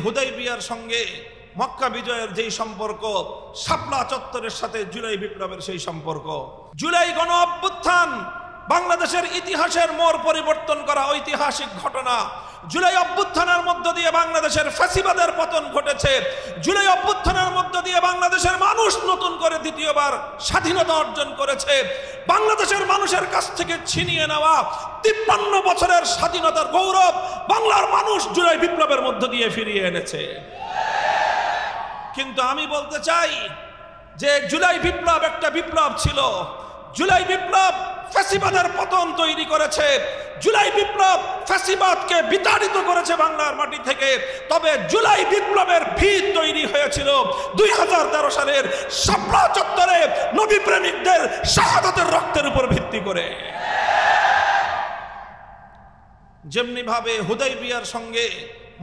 হুদাইবিয়ার সঙ্গে মক্কা বিজয়ের যেই সম্পর্ক, শাপলা চত্বরের সাথে জুলাই বিপ্লবের সেই সম্পর্ক, জুলাই গণ অভ্যুত্থান বাংলাদেশের ইতিহাসের মোড় পরিবর্তন করা ঐতিহাসিক ঘটনা। জুলাই অভ্যুত্থানের মধ্য দিয়ে বাংলাদেশের ফ্যাসিবাদের পতন ঘটেছে। জুলাই অভ্যুত্থানের মধ্য দিয়ে বাংলাদেশের মানুষ নতুন করে দ্বিতীয়বার স্বাধীনতা অর্জন করেছে। বাংলাদেশের মানুষের কাছ থেকে ছিনিয়ে নেওয়া 53 বছরের স্বাধীনতার গৌরব বাংলার মানুষ জুলাই বিপ্লবের মধ্য দিয়ে ফিরিয়ে এনেছে। কিন্তু আমি বলতে চাই যে জুলাই বিপ্লব একটা বিপ্লব ছিল। জুলাই বিপ্লব ফ্যাসিবাদের পতন তৈরি করেছে। জুলাই বিপ্লব ফ্যাসিবাদকে বিতাড়িত করেছে বাংলার মাটি থেকে। তবে জুলাই বিপ্লবের ভিত তৈরি হয়েছিল 2013 সালের শাপলা চত্বরে নবী প্রেমিকদের শাহাদাতের রক্তের উপর ভিত্তি করে। যেমনি ভাবে হুদাইবিয়ার সঙ্গে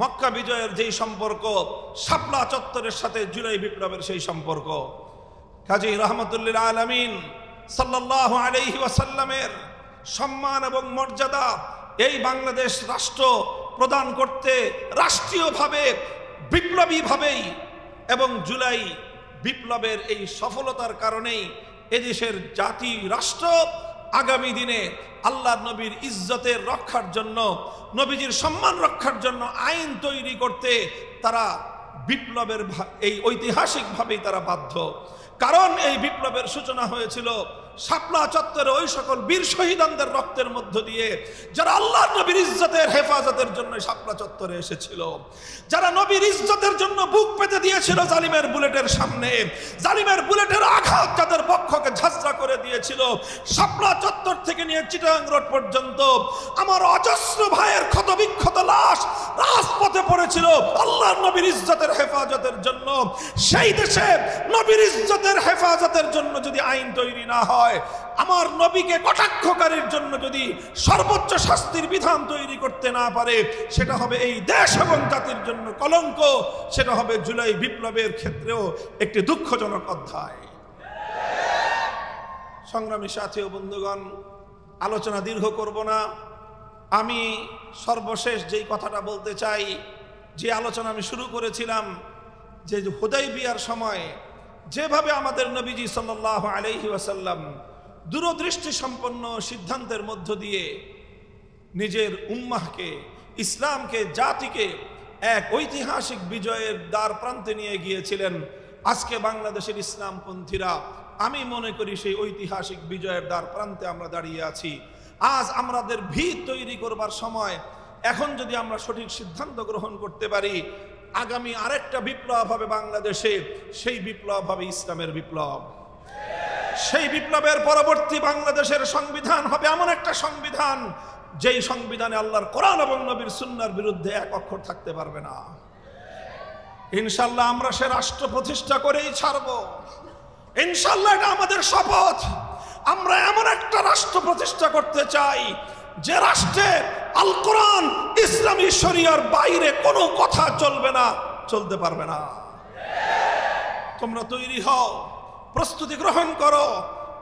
মক্কা বিজয়ের যেই সম্পর্ক, শাপলা চত্বরের সাথে জুলাই বিপ্লবের সেই সম্পর্ক, কাজী রহমতুল্লিল আলামিন সাল্লাল্লাহু আলাইহি ওয়াসাল্লামের সম্মান এবং মর্যাদা এই বাংলাদেশ রাষ্ট্র প্রদান করতে রাষ্ট্রীয়ভাবে বিপ্লবীভাবেই এবং জুলাই বিপ্লবের এই সফলতার কারণেই এদেশের জাতি রাষ্ট্র আগামী দিনে আল্লাহর নবীর ইজ্জতের রক্ষার জন্য, নবীজির সম্মান রক্ষার জন্য আইন তৈরি করতে তারা বিপ্লবের এই ঐতিহাসিকভাবেই তারা বাধ্য। কারণ এই বিপ্লবের সূচনা হয়েছিল শাপলা চত্বরে ওই সকল বীর শহীদানদের রক্তের মধ্য দিয়ে, যারা আল্লাহর নবীর ইজ্জতের হেফাজতের জন্য শাপলা চত্বরে এসেছিল, যারা নবীর ইজ্জতের জন্য বুক পেতে দিয়েছিল জালিমের বুলেটের সামনে, জালিমের বুলেটের আঘাত যাদের বক্ষকে ঝাঁঝরা করে দিয়েছিল। শাপলা চত্বর থেকে নিয়ে চিটাগাং রোড পর্যন্ত আমার অজস্র ভাইয়ের ক্ষতবিক্ষত লাশ রাজপথে পড়েছিল আল্লাহর নবীর ইজ্জতের হেফাজতের জন্য। সেই দেশে নবীর ইজ্জতের হেফাজতের জন্য যদি আইন তৈরি না হয়, আমার নবীকে কটাক্ষকারীর জন্য যদি সর্বোচ্চ শাস্তির বিধান তৈরি করতে না পারে, সেটা হবে এই দেশ এবং জাতির জন্য কলঙ্ক। সেটা হবে জুলাই বিপ্লবের ক্ষেত্রেও একটি দুঃখজনক অধ্যায়। সংগ্রামী সাথী ও বন্ধুগণ, আলোচনা দীর্ঘ করব না। আমি সর্বশেষ যেই কথাটা বলতে চাই, যে আলোচনা আমি শুরু করেছিলাম, যে হুদাইবিয়ার সময় যেভাবে আমাদের নবীজি সাল্লাল্লাহু আলাইহি ওয়াসাল্লাম দূরদৃষ্টি সম্পন্ন সিদ্ধান্তের মধ্য দিয়ে নিজের উম্মাহকে, ইসলামকে, জাতিকে এক ঐতিহাসিক বিজয়ের দ্বার প্রান্তে নিয়ে গিয়েছিলেন, আজকে বাংলাদেশের ইসলামপন্থীরা আমি মনে করি সেই ঐতিহাসিক বিজয়ের দ্বার প্রান্তে আমরা দাঁড়িয়ে আছি। আজ আমাদের ভিত তৈরি করবার সময়। এখন যদি আমরা সঠিক সিদ্ধান্ত গ্রহণ করতে পারি, আগামী আরেকটা বিপ্লব হবে বাংলাদেশে। সেই বিপ্লব হবে ইসলামের বিপ্লব। সেই বিপ্লবের পরবর্তী বাংলাদেশের সংবিধান হবে এমন একটা সংবিধান, যেই সংবিধানে আল্লাহর কোরআন এবং নবীর সুন্নাহর বিরুদ্ধে এক অক্ষর থাকতে পারবে না। ইনশাআল্লাহ আমরা সে রাষ্ট্র প্রতিষ্ঠা করেই ছাড়ব। ইনশাআল্লাহ এটা আমাদের শপথ। আমরা এমন একটা রাষ্ট্র প্রতিষ্ঠা করতে চাই যে রাষ্ট্রে আল কোরআন, ইসলামী শরিয়ার বাইরে কোনো কথা চলবে না, চলতে পারবে না। তোমরা তৈরি হও, প্রস্তুতি গ্রহণ করো।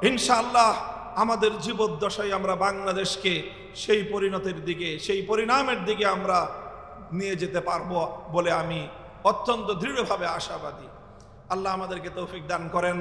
ইনশাআল্লাহ আমাদের জীবদ্দশায় আমরা বাংলাদেশকে সেই পরিণতির দিকে, সেই পরিণামের দিকে আমরা নিয়ে যেতে পারবো বলে আমি অত্যন্ত দৃঢ়ভাবে আশাবাদী। আল্লাহ আমাদেরকে তৌফিক দান করেন।